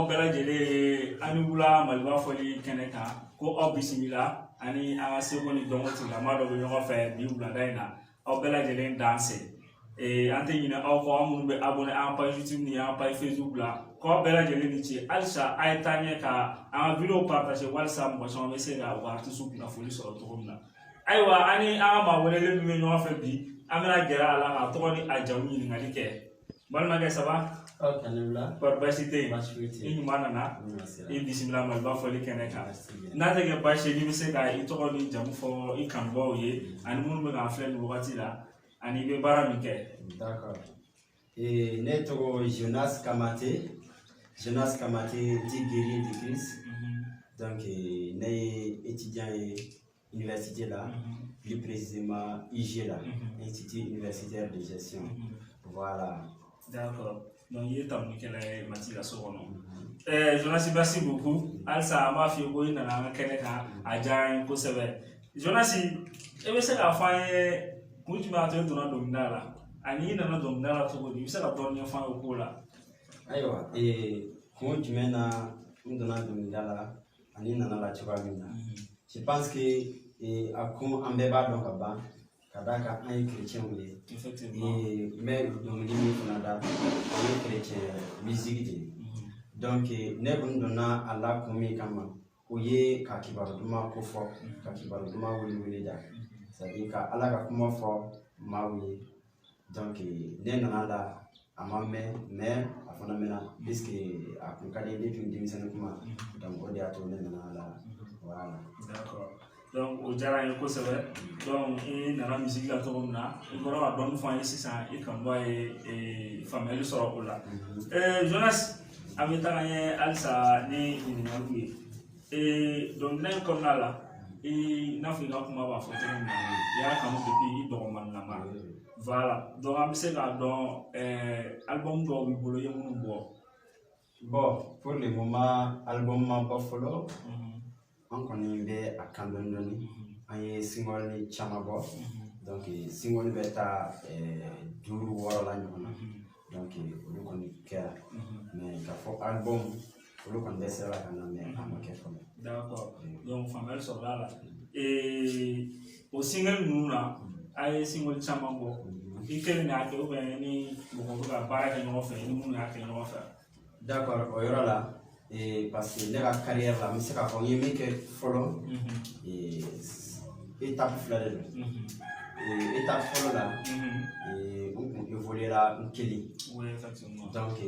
aw bɛɛ lajɛlen ani wula Maliba fɔli kɛnɛ kan ko aw bisimila ani an ka seko ni dɔnko tigilama dɔ bɛ ɲɔgɔn fɛ bi wulada in na aw bɛɛ lajɛlen dan se an tɛ ɲinɛ aw kɔ an minnu bɛ abonné an page YouTube ni an page Facebook la ko aw bɛɛ lajɛlen ni ce halisa a ye taa ɲɛ ka an ka video partager walisa mɔgɔ caman bɛ se ka u ka artiste kunnafoni sɔrɔ cogo min na ayiwa ani an ka maa welelen min bɛ ɲɔgɔn fɛ bi an bɛna gɛrɛ a la ka tɔgɔ ni a jamu ɲininkali kɛ balimakɛ saba kɔri baasi tɛ yen i ɲuman nana i bisimila Maliba fɔli kɛnɛ kan n'a tɛ kɛ baasi ye n'i bɛ se ka i tɔgɔ ni jamu fɔ i kanubaw ye ani minnu bɛ k'an filɛ nin wagati la ani i bɛ baara min kɛ. D'accord. Ne tɔgɔ Jonas Kamate di Guerrier de Christ. Donc ne ye étudiant ye université la plus précisément IG la Institut universitaire de gestion. Voilà. D'accord. Donc il est temps que la matière soit non. Jonas, merci beaucoup. Alsa ma fi ko ina na kene ka ajan ko sebe. Jonas, e be se ka fa e ku ti ma to dona domina ani ina na domina la to ko di se ka don ya fa ko la. Aiwa, ku ti mena dona domina la ani na la chwa mina. Je pense que a ku ambe ba don ka ba kadaka un chrétien oui et mais donc limi fonada un chrétien musique donc ne bon donna Allah komi kama oye ka kibaru duma ko fo ka kibaru duma wuli da ça dit ka Allah ka kuma fo ma oui donc ne nana la amame mais afana mena puisque a kun kade depuis démission kuma donc on dia to ne nana la voilà. D'accord. Donc au diyara ye kosɛbɛ donc i nana musique la cogo min na i bɔra ka dɔɔni fɔ an ye sisan i kanuba ye faamuyali sɔrɔ o la Jonas an bɛ taga ɲɛ halisa ni ɲininkaliw ye dɔnkilida in kɔnɔna la i n'a fɔ i ka kuma b'a fɔ cogo min na i y'a kanu depuis i dɔgɔmaninlama voilà donc an bɛ se k'a dɔn album dɔw b'i bolo i ye minnu bɔ. Bon pour le moment album ma bɔ fɔlɔ an kɔni bɛ a kan dɔɔni an ye single ni caman bɔ donc single bɛ taa 5 6 la ɲɔgɔn na donc olu kɔni kɛra mais k'a fɔ album olu kɔni bɛ sera ka na mais a ma kɛ fɔlɔ. D'accord donc faamuyali sɔrɔla la o single ninnu na a ye single caman bɔ i kelen de y'a kɛ ou bien ni mɔgɔ bɛ ka baara kɛ ɲɔgɔn fɛ ni minnu y'a kɛ ɲɔgɔn fɛ. D'accord o yɔrɔ la parce que ne ka carrière la n bɛ se k'a fɔ n ye min kɛ fɔlɔ étape fila de don étape fɔlɔ la n kun évoluera n kelen donc n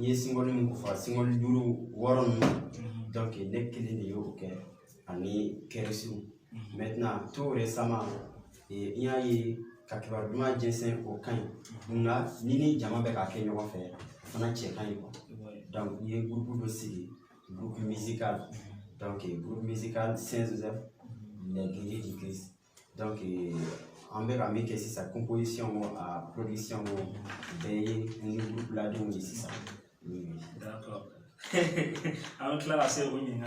ye single min fɔ single 5 6 ninnu donc ne kelen de y'o kɛ ani kɛrɛsiw maintenant tout récemment n y'a ye ka kibaru duman jɛnsɛn o ka ɲi nka ni jama bɛ k'a kɛ ɲɔgɔn fɛ fana cɛ ka ɲi quoi. Donc il y a un groupe aussi, groupe musical, donc groupe musical Saint-Joseph, les Guerriers du Christ. Donc en même temps que c'est sa composition à production un groupe là donc ici ça. D'accord. Alors là c'est oui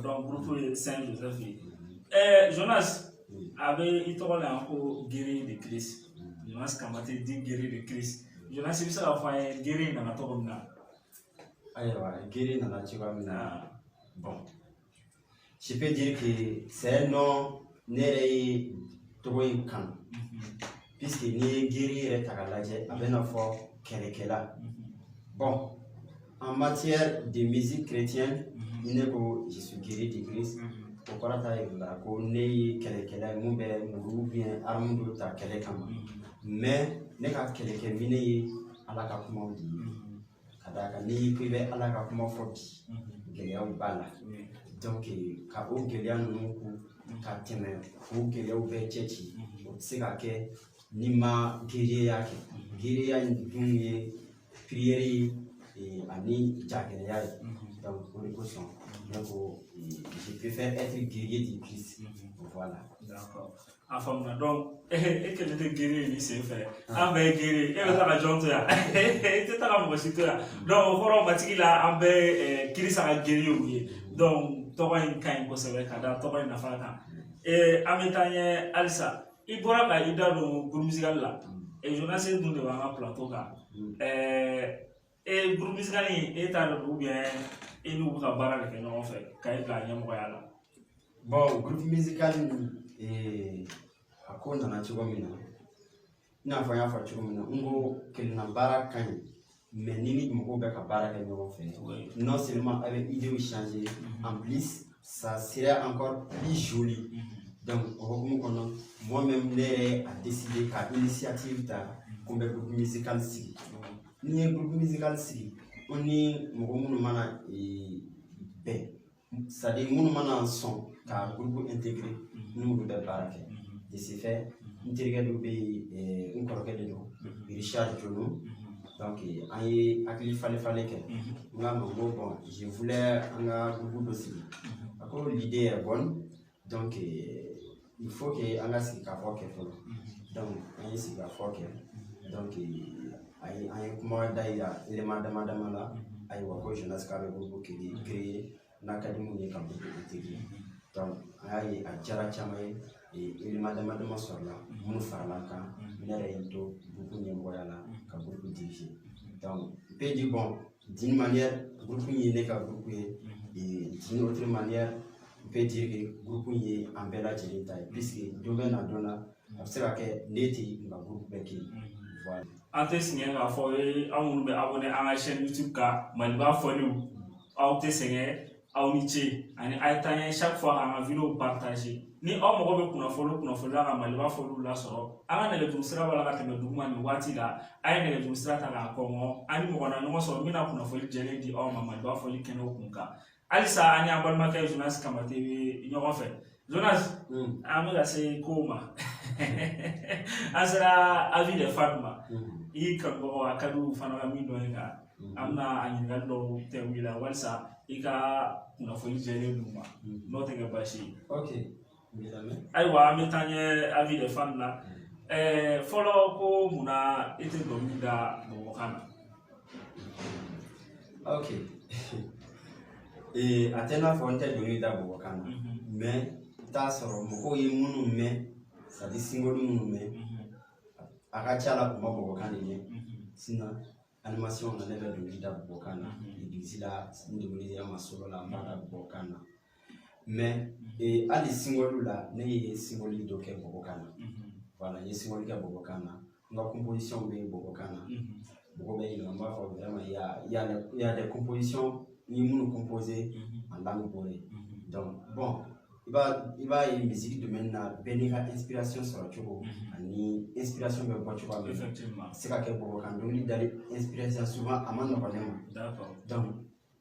donc groupe Saint-Joseph. Jonas avait il tourne encore Guerrier de Christ. Jonas Kamate dit Guerrier de Christ. Jonas il s'est fait Guerrier dans la tourne. Aïwa, Guerrier dans la Tchouamina. Bon, je peux dire que c'est un nom n'est pas un puisque ni Guerrier est à la jet avec un fort Kerekela. Bon, en matière de musique chrétienne, je suis Guerrier de Christ. Au Korata et la Kone Kerekela, Moube, Mourou, bien, Armando, ta Kerekama. Mais, n'est qu'à Kerekela, Vine à la Kapumondi. Kadaka ni privé ala ka kuma fɔ bi gɛlɛyaw b'a la donc ka o gɛlɛya ninnu ku ka tɛmɛ o gɛlɛyaw bɛɛ cɛ ci o tɛ se ka kɛ ni ma gereya kɛ gereya dun ye prière ani jagɛlɛya ye donc o de kosɔn ne ko je préfère être guerrier du Christ voilà. D'accord. A faamuna donc e kelen tɛ guerrier ni sen fɛ an bɛɛ ye guerrier e bɛ taa ka jɔn to yan i tɛ taa ka mɔgɔ si to yan donc o kɔrɔ matigi la an bɛɛ Kirisa ka guerrier ye donc tɔgɔ in ka ɲi kosɛbɛ ka da tɔgɔ in nafa kan an bɛ taa ɲɛ halisa i bɔra ka i da don groupe musical la Jonas dun de b'an ka plateau kan Et groupe musical ni e t'a dɔn ou bien e n'u bɛ ka baara de kɛ ɲɔgɔn fɛ ka e bila ɲɛmɔgɔya la. Bon, groupe musical a ko nana cogo min na i n'a fɔ n y'a fɔ cogo min na n ko kelenna baara ka ɲi mais ni mɔgɔw bɛ ka baara kɛ ɲɔgɔn fɛ non seulement a bɛ idéw changer en plus ça serait encore plus joli donc o hukumu kɔnɔ moi-même ne yɛrɛ a décidé ka initiative ta ko n bɛ groupe musical sigi ni ye groupe musical sigi o ni mɔgɔ minnu mana bɛn c'est-à-dire minnu mana sɔn ka groupe intégré n'olu bɛ baara kɛ de ce fait n terikɛ dɔ bɛ yen n kɔrɔkɛ de don Richard Jono donc an ye hakili falen kɛ n k'a ma ko bon je voulais an ka groupe dɔ sigi a ko l'idée est bonne donc il faut que an ka sigi ka fɔ kɛ fɔlɔ donc an ye sigi ka fɔ kɛ donc an ye kuma da yira élément dama dama la ayiwa ko jeunesse k'a bɛ groupe créer n'a ka di mun ye ka groupe intégré donc an y'a ye a diyara caman ye élément dama dama sɔrɔla minnu farala an kan ne yɛrɛ ye n to groupe ɲɛmɔgɔya la ka groupe diriger donc on peut dire bon d'une manière groupe in ye ne ka groupe ye d'une autre manière on peut dire que groupe in ye an bɛɛ lajɛlen ta ye puisque dɔ bɛ na dɔ la a bɛ se ka kɛ ne tɛ n ka groupe bɛɛ kɛ voilà. An tɛ sɛgɛn k'a fɔ aw minnu bɛ abonné an ka chaîne YouTube ka Maliba fɔliw aw tɛ sɛgɛn aw ni ce ani a ye taa ɲɛ chaque fois an ka vidéo partager ni aw mago bɛ kunnafoni la ka Maliba fɔliw lasɔrɔ an ka nɛgɛjuru sira b'a la ka tɛmɛ duguma nin waati la a ye nɛgɛjuru sira ta k'a kɔngɔ an ni mɔgɔ na ɲɔgɔn sɔrɔ n bɛna kunnafoni jɛlen di aw ma Maliba fɔli kɛnɛw kun kan halisa an y'an balimakɛ Jonas Kamate bɛ ɲɔgɔn fɛ Jonas an bɛ ka se kow ma an sera avis des fans ma i kanubagaw a ka di u fana ka min dɔn kan an bɛna a ɲininkali dɔw tɛ wuli la walisa i ka kunnafoni jɛlen d'u ma n'o tɛ kɛ baasi ye. Ok. Ayiwa an bɛ taa ɲɛ avis des fans la fɔlɔ ko munna i tɛ dɔnkili da Bamakɔkan na. Ok. A tɛ n'a fɔ n tɛ dɔnkili da Bamakɔkan na mais i t'a sɔrɔ mɔgɔw ye minnu mɛn c'est à dire single minnu mɛn a ka ca la u ma Bamakɔkan de mɛn sinon animation na ne bɛ dɔnkili da Bamakɔkan na église la n dɔnkili da ma solo la n b'a da Bamakɔkan na mais hali single la ne ye single dɔ kɛ Bamakɔkan na voilà n ye single kɛ Bamakɔkan na n ka composition bɛ Bamakɔkan na mɔgɔ bɛ ɲininka n b'a fɔ vraiment il y a des compositions ni minnu composé en langue boré donc bon i b'a ye musique domaine na bɛɛ n'i ka inspiration sɔrɔ cogo ani inspiration bɛ bɔ cogoya min na se ka kɛ Bamakɔkan dɔnkili dali inspiration souvent a ma nɔgɔn ne ma donc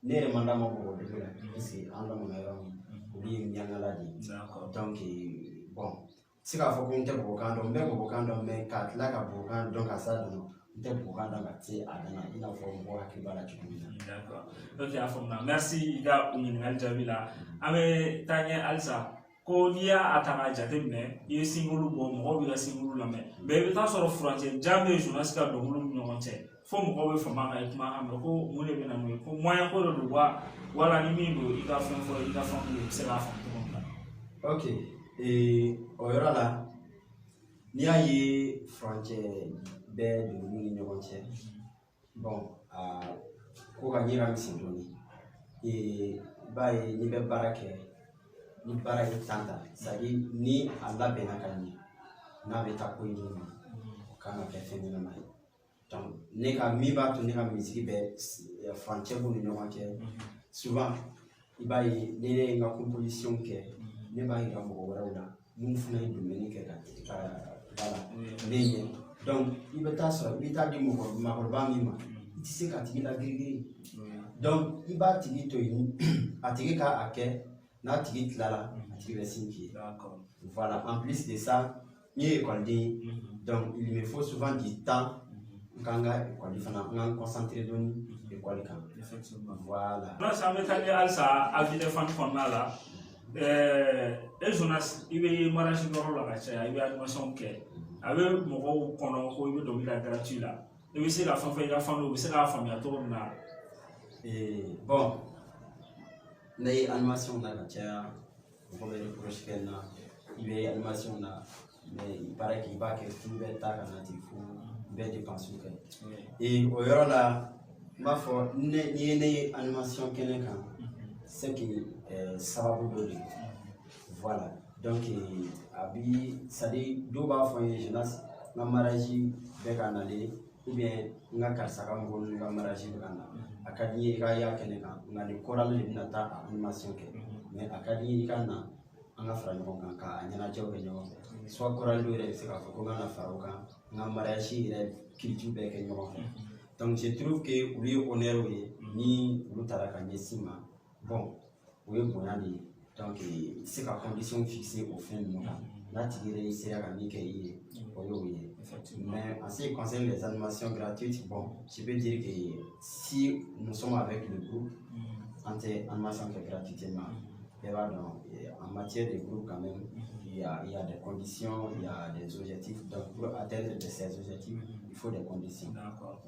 ne yɛrɛ man d'a ma Bamakɔ la parce que an lamɔna yɔrɔ min olu ye miyankala de ye donc bon se k'a fɔ ko n tɛ Bamakɔkan dɔn n bɛ Bamakɔkan dɔn mais ka tila ka Bamakɔkan dɔn ka s'a dan na n tɛ Bamakɔkan dɔn ka se a dan na i n'a fɔ mɔgɔw hakili b'a la cogo min na. D'accord ok a faamuya merci i ka o ɲininkali jaabi la an bɛ taa ɲɛ halisa ko n'i y'a ta k'a jateminɛ i ye single bɔ mɔgɔw bɛ ka single lamɛn mais i bɛ taa sɔrɔ furancɛ jan bɛ journaliste ka dɔnkiliw ni ɲɔgɔn cɛ fo mɔgɔw bɛ fama kan i kuma kan mɛ ko mun de bɛ na n'o ye ko moyen ko de don wala ni min don i ka fɛn fɔ i ka fɛn fɔ i bɛ se k'a faamu cogo min na. Ok o yɔrɔ la n'i y'a ye furancɛ bɛ dɔnkiliw ni ɲɔgɔn cɛ bon ko ka ɲɛ ka misɛn dɔɔni i b'a ye n'i bɛ baara kɛ ni baara ye temps ta c'est à dire ni a labɛnna ka ɲɛ n'a bɛ taa ko ɲini ma o kan ka kɛ fɛn ɲɛnama ye donc ne ka min b'a to ne ka misiri bɛ furancɛ b'u ni ɲɔgɔn cɛ souvent i b'a ye ni ne ye n ka composition kɛ ne b'a yira mɔgɔ wɛrɛw la minnu fana ye domaine kɛ ka voilà ne ɲɛ donc i bɛ taa sɔrɔ i bɛ taa di mɔgɔkɔrɔba min ma i tɛ se k'a tigi lagirigiri donc i b'a tigi to yen a tigi ka a kɛ n'a tigi tilala a tigi bɛ sin k'i ye voilà en plus de ça n ye école den ye donc il me faut souvent du temps n ka n ka école fana n ka n concentrer dɔɔni école kan voilà. n'o tɛ an bɛ taa ɲɛ halisa avis des fans kɔnɔna la e Jonas i bɛ mariage yɔrɔ la ka caya i bɛ animation kɛ a bɛ mɔgɔw kɔnɔ ko i bɛ dɔnkili da gratuit la i bɛ se ka fɛn fɛn i ka fan dɔ u bɛ se k'a faamuya cogo min na. Bon ne ye animation na ka caya mɔgɔ bɛ reproche kɛ n na i bɛ animation na mais il paraît que i b'a kɛ f'u bɛ taa ka na ten fo bɛɛ dépense kɛ o yɔrɔ la n b'a fɔ n'i ye ne ye animation kɛnɛ kan c'est que sababu dɔ de voilà donc a bi c'est à dire dɔw b'a fɔ n ye jeunesse n ka mariage bɛ ka nalen ou bien n ka karisa ka mɔgɔ ninnu ka mariage bɛ ka na a ka di n ye i ka y'a kɛnɛ kan nka ni chorale de bɛna taa a animation kɛ mais a ka di n ye i ka na an ka fara ɲɔgɔn kan ka ɲɛnajɛw kɛ ɲɔgɔn fɛ soit chorale dɔw yɛrɛ bɛ se k'a fɔ ko n ka na fara o kan n ka mariage yɛrɛ culture bɛɛ kɛ ɲɔgɔn fɛ donc je trouve que olu ye honneur ye ni olu taara ka ɲɛsin ma bon o ye bonya de ye donc se ka condition fixer o fɛn ninnu kan n'a tigi yɛrɛ sera ka min kɛ i ye o y'o ye mais en ce qui concerne les animations gratuites bon je peux dire que si nous sommes avec le groupe en animation qui est gratuitement en matière de groupe quand même il y a des conditions, il y a des objectifs. Donc, pour atteindre ces objectifs, il faut des conditions. D'accord.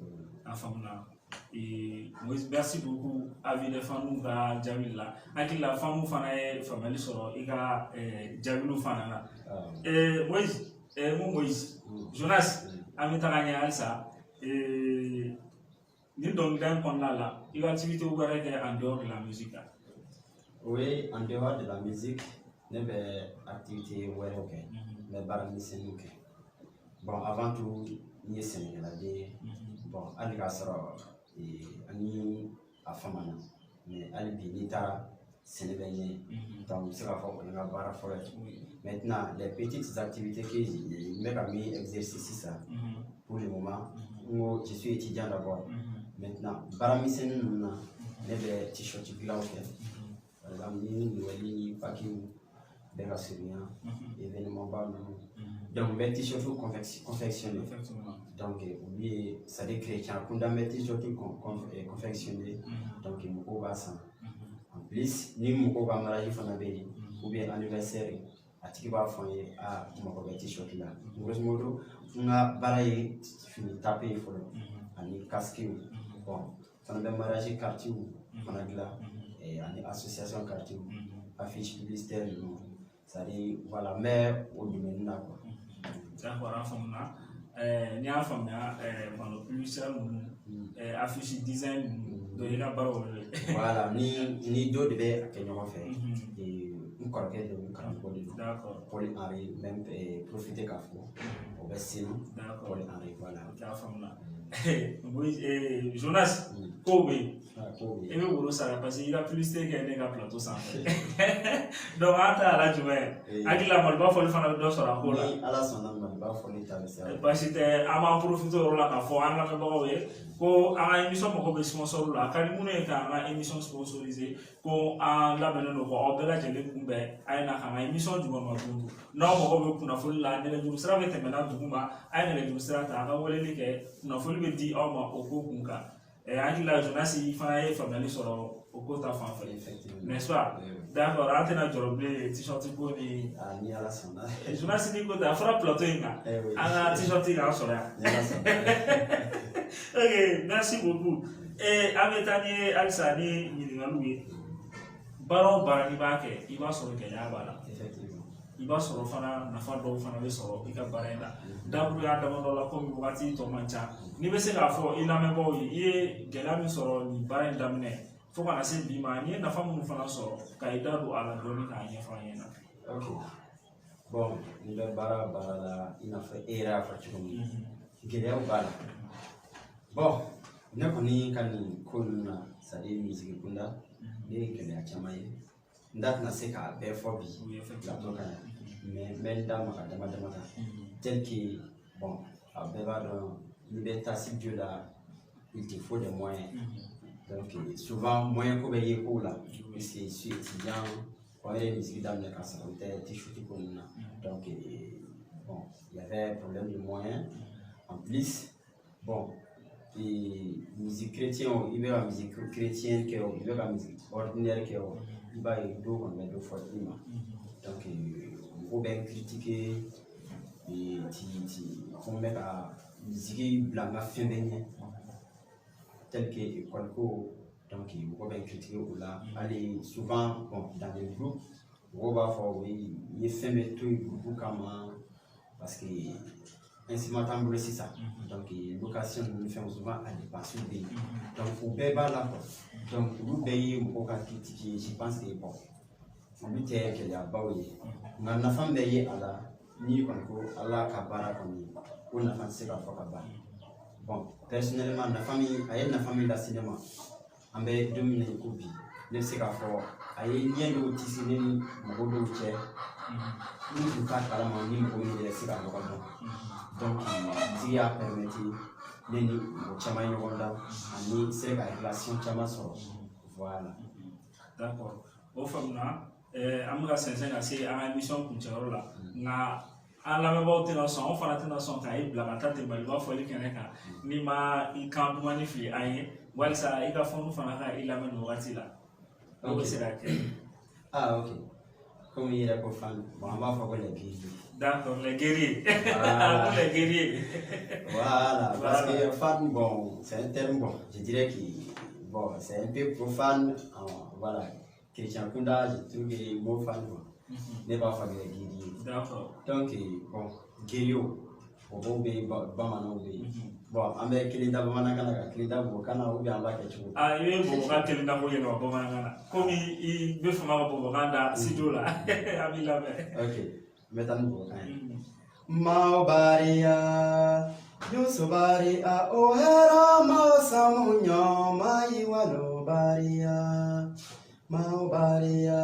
Et merci beaucoup. Avis des femmes, Jamila. Avec la femme, vous faites famille sur Iga Jamilou Fanana. Moïse, Jonas, Amitaganya Alsa. Ni donc d'un pendant là, il va activité ouverte en dehors de la musique. Oui, en dehors de la musique. Ne bɛ activité wɛrɛw kɛ n bɛ baara misɛnninw kɛ bon avant tout n ye sɛnɛkɛladen ye bon hali k'a sɔrɔ ani a famana mais hali bi n'i taara sɛnɛ bɛ ɲɛ donc n bɛ se k'a fɔ o ye n ka baara fɔlɔ ye maintenant les petites activités que n bɛ ka min exercer sisan pour le moment n ko je suis étudiant d'abord maintenant baara misɛnnin ninnu na ne bɛ t-shirt dilanw kɛ par exemple ni Noël ni Pâques de la Syrie, événements bas, donc les t-shirts confectionnés. Donc oui, ça des chrétiens, quand on met t-shirts confectionnés, donc il faut pas ça. En plus, ni mon copain mariage fanabé ou bien anniversaire, à qui va faire à mon t-shirt là. Grosso modo, on a balayé, fini taper il faut le, casque bon, fanabé mariage quartier ou fanagla et association quartier affiche publicitaire. C'est-à-dire, voilà, mais au domaine là. D'accord, il y a un femme, pendant plusieurs affiches design de la parole. Voilà, ni d'autres baies à Kenya fait. Et nous croyons que nous avons d'accord. Pour Henri, même profiter qu'à fond. Au best d'accord. Pour Henri, voilà. Oui, Jonas, Kobe. Et vous voulez ça parce qu'il a plus de qu'un gars plateau sans fait. Donc, à la journée, à qui la malba faut le faire dans sur la cola. À la son nom, malba faut le faire. Parce que à ma profiter de la fois, à la même heure, ko à émission mon comme sponsor là, car nous n'est qu'à émission sponsorisée, ko à la bonne no ko obela jele kumbe, à une à émission du moment tout. Non, mon comme pour na folie là, ne le sera avec maintenant du kumba, à ne le sera ta, on va le dire que na folie me dit oh ma oko kunka. Et à la Jonas il fallait famille sur au côté fanfare effectivement n'est-ce pas d'accord à tenir joroblé t-shirt pour ni ni à la sonne Jonas dit que t'as frappé plateau inga à t-shirt inga sur là ok merci beaucoup et ametani alsani ni ngaloué baron barani baké il va sur le Kenya bala effectivement il va sur le fana na fa do fana le sur il ka barenda d'abord ya demande la comme wakati to mancha ni be se ka fo ina me bo ye gela mi soro ni barenda mne fo kana se bi ma ni na fa mu fana soro ka ida do ala do ni ka nya fa yena ok bon ni le bara la ina fa era fa chumi gela bala bon ne ko ni kan ko na sa de musique kunda ni gela chamaye ndat na se ka be fo bi la to kan mais même dans ma dama tel que bon à Bévard liberté Dieu là il te faut des moyens donc souvent moyens qu'on veille pour là puisque je suis étudiant quand il y a des musiques dans les classes donc bon il y avait un problème de moyens en plus bon et musique chrétienne il y a la musique chrétienne qui il y a la musique ordinaire qui il va y deux on met deux fois donc on peut bien critiquer et on met la musique blanche fin tel que école donc on peut bien critiquer ou là aller souvent bon dans les groupes on va voir oui il fait mettre tout groupe comment parce que instrumental bolo sisan donc location ninnu fɛnw souvent a dépense bɛ yen donc o bɛɛ b'a la quoi donc olu bɛɛ ye mɔgɔw ka critique ye je pense que bon olu tɛ gɛlɛyabaw ye nka nafa bɛ ye a la n'i kɔni ko ala ka baara kɔni o nafa tɛ se ka fɔ ka ban bon personnellement nafa min a ye nafa min lase ne ma an bɛ don min na i ko bi ne bɛ se k'a fɔ a ye ɲɛ dɔw tisi ne ni mɔgɔ dɔw cɛ ni tun t'a kalama ni mɔgɔ min yɛrɛ se ka ɲɔgɔn dɔn donc tigi y'a permettre ne ni mɔgɔ caman ye ɲɔgɔn dɔn ani se ka relation caman sɔrɔ voilà. D'accord o faamuna an bɛ ka sɛnsɛn ka se an ka émission kuncɛyɔrɔ la nka an lamɛnbaaw tɛna sɔn anw fana tɛna sɔn k'a ye bila ka taa ten Maliba fɔli kɛnɛ kan n'i ma i kan dumani fili an ye walisa i ka fɔnw fana ka i lamɛn nin wagati la o bɛ se ka kɛ. Ah ok comme il est fan bon on va faire les guerriers. D'accord les guerriers. Voilà. Les guerriers. Voilà parce que fan bon c'est un terme bon je dirais que bon c'est un peu profane voilà Christian Kunda je trouve que le mot fan bon n'est pas fait les guerriers. D'accord donc bon guerrier o b'o bɛ bamananw bɛ yen bon an bɛ kelen da bamanankan na ka kelen da bɔbɔkan na ou bien an b'a kɛ cogo di. I bɛ bɔbɔkan kelen da fɔ yen nɔ bamanankan na komi i bɛ fama ka bɔbɔkan da studio la a b'i lamɛn. Ok n bɛ taa ni bɔbɔkan ye. Maaw bariya Yusu bariya o hɛrɛ maaw samu ɲɔ maa yi walo bariya maaw bariya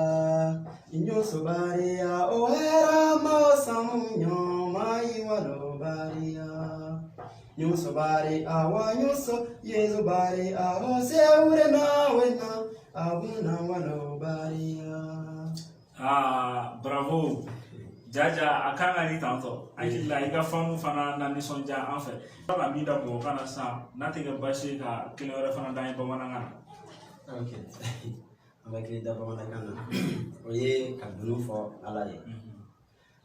Yusu bariya o hɛrɛ maaw samu ɲɔ maa yi walo bariya Yusu bariya wa Yusu Yesu bariya o sewure na wena abuna walo bariya. Ah bravo. Jaja a kan ka ni tantɔ hakili la i ka fɛnw fana na nisɔndiya an fɛ fo ka min da bɔbɔkan na sisan n'a tɛ kɛ baasi ye ka kelen wɛrɛ fana da ye bamanankan na. Ok an bɛ kelen da bamanankan na o ye ka dunu fɔ ala ye.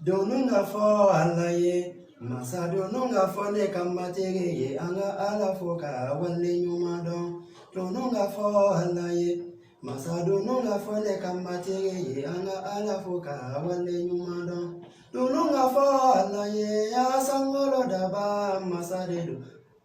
Dunu ka fɔ ala ye masa dunu ka fɔ ne ka matigi ye an ka ala fo ka wale ɲuman dɔn dunu ka fɔ ala ye masa dunu ka fɔ ne ka matigi ye an ka ala fo ka wale ɲuman dɔn dunu ka fɔ ala ye a sankolo daba masa de do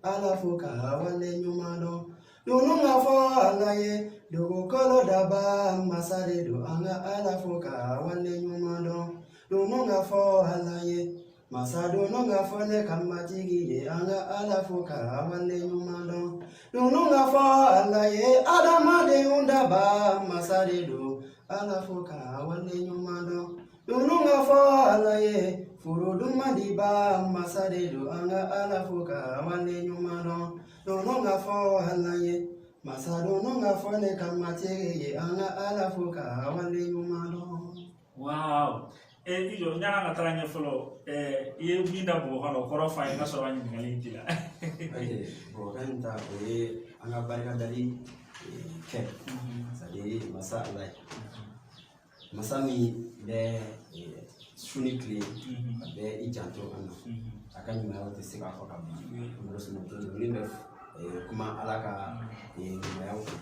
ala fo ka wale ɲuman dɔn dunu ka fɔ ala ye dugukolo daba masa de do an ka ala fo ka wale ɲuman dɔn dunu ka fɔ ala ye masa dunu ka fɔ ne ka matigi ye an ka ala fo ka wale ɲuman dɔn dunu ka fɔ ala ye adamadenw daba masa de do ala fo ka wale ɲuman dɔn dunu ka fɔ ala ye furu duman diba masa de do an ka ala fo ka wale ɲuman dɔn dunu ka fɔ ala ye masa dunu ka fɔ ne ka matigi ye an ka ala fo ka wale ɲuman dɔn. Wow Ijo n y'a ka taga ɲɛ fɔlɔ i ye min da bɔbɔkan na o kɔrɔ f'a ye n'a sɔrɔ a ɲininkali in t'i la. Ok bɔbɔkan in ta o ye an ka barikadali kɛ c'est à dire masa ala ye masa min bɛ su ni tile a bɛ i janto an na a ka ɲumanya tɛ se k'a fɔ ka ban min bɛ kuma ala ka ɲumanyaw fɛ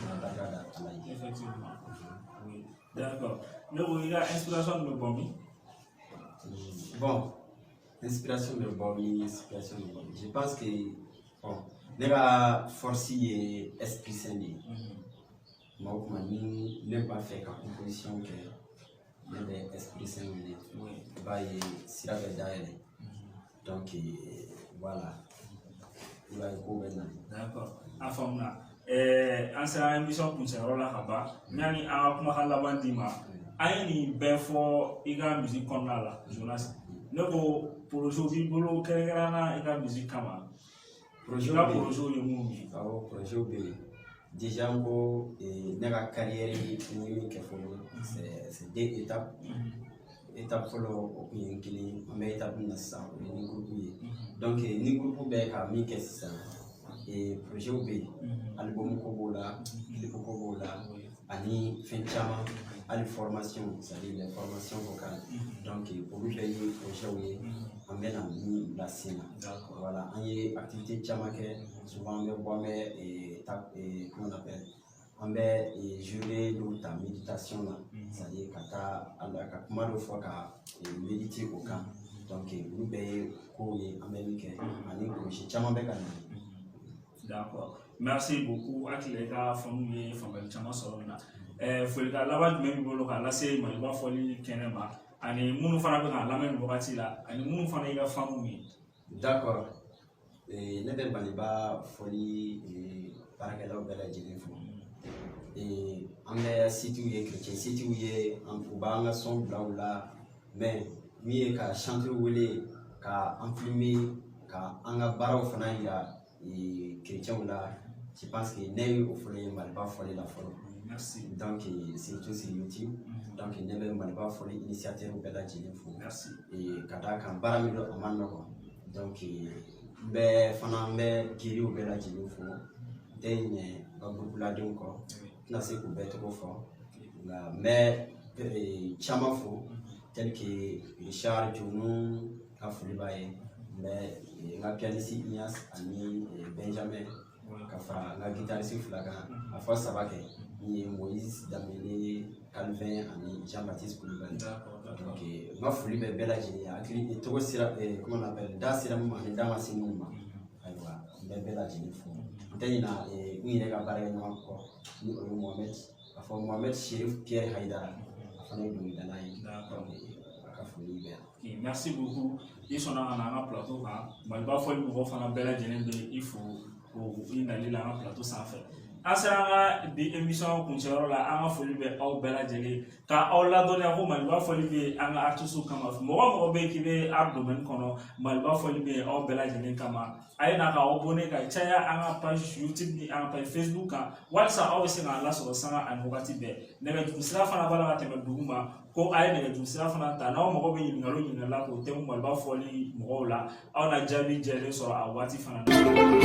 ka barika da ala ye. Effectivement. Oui. D'accord. Ne ko i ka inspiration bɛ bɔ min? Bon inspiration bɛ bɔ min inspiration bɛ bɔ min je pense que bon ne ka force ye esprit saint de ye tuma o tuma ni ne b'a fɛ ka composition kɛ ne bɛ esprit saint wele i b'a ye sira bɛ dayɛlɛ donc voilà i b'a ye ko bɛ na. D'accord a faamuna an sera émission kuncɛyɔrɔ la ka ban yanni an ka kumakan laban d'i ma an ye nin bɛɛ fɔ i ka musique kɔnɔna la Jonas ne ko projet b'i bolo kɛrɛnkɛrɛnnenya i ka musique kama projet ka projet ye mun ye. Awɔ projet bɛ yen déjà n ko ne ka carrière ye min kɛ fɔlɔ c'est deux étapes étape fɔlɔ o kun ye kelen an bɛ étape min na sisan o ye ni groupe ye donc ni groupe bɛ ka min kɛ sisan projet bɛ yen album ko b'o la clip ko b'o la ani fɛn caman hali formation c'est à dire les formations vocales donc olu bɛɛ ye projet ye an bɛ na min bila sen na voilà an ye activité caman kɛ souvent an bɛ bɔ an bɛ comment on appelle an bɛ journée dɔw ta méditation na c'est à dire ka taa ka kuma dɔ fɔ ka méditer o kan donc olu bɛɛ ye kow ye an bɛ min kɛ ani kɔlɔsi caman bɛ ka na. D'accord. Merci beaucoup hakili ka faamu ye faamuyali caman sɔrɔ nin na. Folikan laban jumɛn b'i bolo k'a lase Maliba fɔli kɛnɛ ma ani minnu fana bɛ k'a lamɛn nin wagati la ani minnu fana y'i ka faamu ye. D'accord. Ne bɛ Maliba fɔli baarakɛlaw bɛɛ lajɛlen fo. An bɛ sitiw ye chrétien sitiw ye u b'an ka sɔn bila u la mais min ye ka chanteur wele ka an filmer ka an ka baaraw fana yira chrétienw la. Je pense que ne ye o fɔlɔ ye Maliba fɔli la fɔlɔ. Merci. Donc surtout sur YouTube. Donc ne bɛ Maliba fɔli initiateur bɛɛ lajɛlen fo. Merci. Ka d'a kan baara min don a man nɔgɔn. Donc bɛɛ fana bɛ giriw bɛɛ lajɛlen fo. N tɛ ɲɛ n ka groupe ladenw kɔ. N tɛna se k'u bɛɛ tɔgɔ fɔ. Nka n bɛ caman fo tel que Richard Jonu ka foli b'a ye. N bɛ n ka pianiste Ignace ani Benjamin ka fara n ka guitariste fila kan a fɔ saba kɛ min ye Moïse Dambele, Calvin ani Jean-Baptiste Kulibali. Donc n ka foli bɛ bɛɛ lajɛlen ye hakili tɔgɔ sera comment on appelle da sera min ma ani da ma se minnu ma ayiwa n bɛ bɛɛ lajɛlen fo n tɛ ɲinɛ n yɛrɛ ka baarakɛɲɔgɔn kɔ ni o ye Mohamed k'a fɔ Mohamed Chérif Pierre Haïdara a fana ye dɔnkilidala ye a ka foli bɛ yan. Merci beaucoup. I sɔnna ka na an ka plateau kan Maliba fɔli mɔgɔw fana bɛɛ lajɛlen bɛ i fo i nali la an ka plateau sanfɛ. An sera an ka bi émission kuncɛyɔrɔ la an ka foli bɛ aw bɛɛ lajɛlen ka aw ladɔnniya ko Maliba fɔli bɛ an ka artistes kama mɔgɔ bɛ yen k'i bɛ art domaine kɔnɔ Maliba fɔli bɛ aw bɛɛ lajɛlen kama a ye na ka abonné ka caya an ka page YouTube ni an ka page Facebook kan walasa aw bɛ se k'an lasɔrɔ sanga ani wagati bɛɛ nɛgɛjuru sira fana b'a la ka tɛmɛ dugu ma ko a ye nɛgɛjuru sira fana ta n'aw mago bɛ ɲininkali o ɲininkali la k'o tɛmɛ Maliba fɔli mɔgɔw la aw na jaabi jɛlen sɔrɔ a waati fana na.